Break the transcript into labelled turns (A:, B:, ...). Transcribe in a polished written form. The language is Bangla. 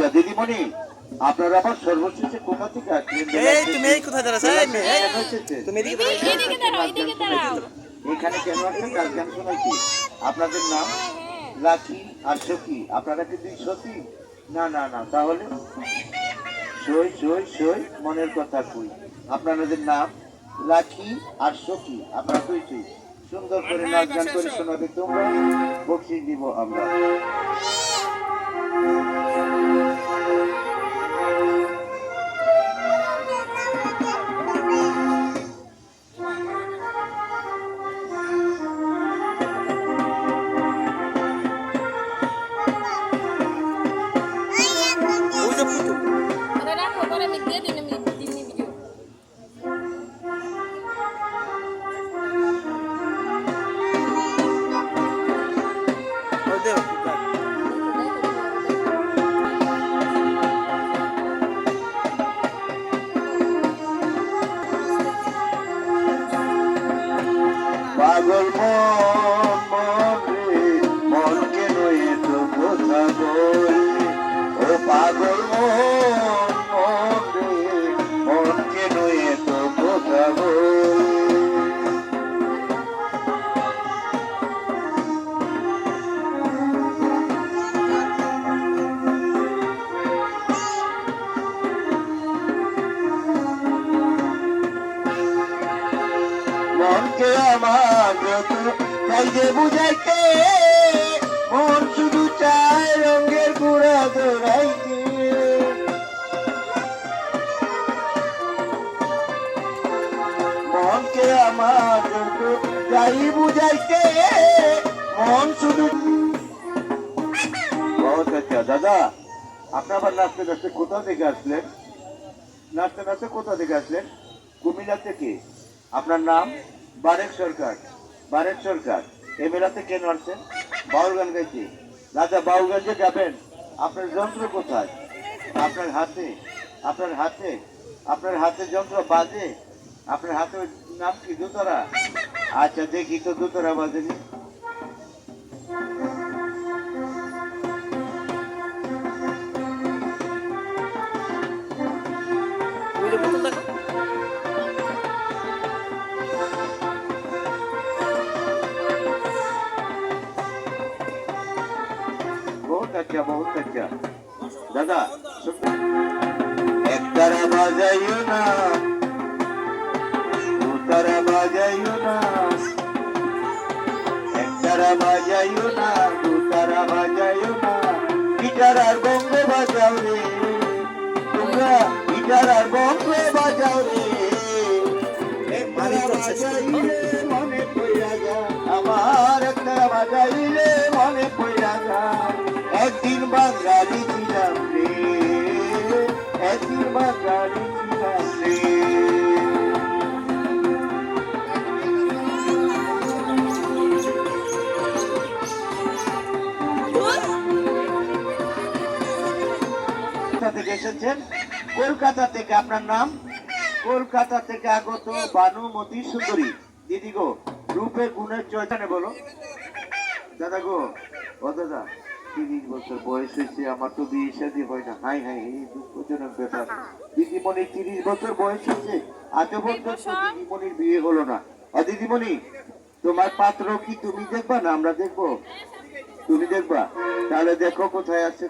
A: আচ্ছা দিদিমণি, আপনারা আবার সর্বশেষে কোথা থেকে আসলেন?
B: তুমি এই কোথায় দাঁড়াচ্ছ? তুমি এদিকে দাঁড়াও।
A: এখানে কেন আসছেন? তার গান শোনাইছি। আপনাদের নাম লাকি আর সখী। আপনারা কি দুই সখী? না না না, তাহলে সই সই সই মনের কথা কই। আপনাদের নাম লাকি আর সখী, আপনারা দুই সই। সুন্দর করে নাচ গান করে শোনাবে তোমরা, বকশিশ দিব আমরা। পাগল মন রে, মন কেন এত কথা বলে? ও পাগল মন রে, মন কেন এত কথা বলে? মনকে আমার যত চাইতে বুঝাইতে, মন শুধু চায় রঙের গুড়া দৌড়াইতে। মনকে আমার যত চাই বুঝাইতে, মন শুধু। আচ্ছা দাদা, আপনি আবার নাচতে নাচতে কোথা থেকে আসলেন? নাচতে নাচতে কোথা থেকে আসলেন? কুমিল্লা থেকে। আপনার নাম? বারেক সরকার। বারেক সরকার, এই মেলাতে কেন আসছেন? বাউল গান গাইতে। রাজা বাউল গান যে গাবেন, আপনার যন্ত্র কোথায়? আপনার হাতে, আপনার হাতে, আপনার হাতে যন্ত্র বাজে? আপনার হাতে নাম কি? দোতারা? আচ্ছা দেখি তো দোতারা বাজেনি। बहुत अच्छा बहुत अच्छा। दादा एक तारा बाजाइयो ना, दो तारा बाजाइयो ना, एक तारा बाजाइयो ना, दो तारा बाजाइयो ना, गिटार আর বঙ্গে বাজাও রে তোমরা, गिटार আর বঙ্গে বাজাও রে। এক তারা বাজাইলে মনে পড়া যায় আমার, এক তারা বাজাইলে মনে পড়া যায়। একদিন বাঙালি ছিলাম রে, একদিন বাঙালি ছিলাম রে। কোথা থেকে এসেছেন? কলকাতা থেকে। আপনার নাম? কলকাতা থেকে আগত বানুমতি সুন্দরী। দিদি গো, রূপে গুণের চয়তানে বলো। দাদা গো, ও দাদা, 30 বছর বয়স হয়েছে, আমার তো বিয়ে শাদী হয় না। হাই হাই, এই দুঃখজনক ব্যাপার। দিদিমণির 30 বছর বয়স হয়েছে, আজও পর্যন্ত দিদিমণির বিয়ে হলো না। আর দিদিমণি, তোমার পাত্র কি তুমি দেখবা না আমরা দেখবো? তুমি দেখবা? তাহলে দেখো কোথায় আছে।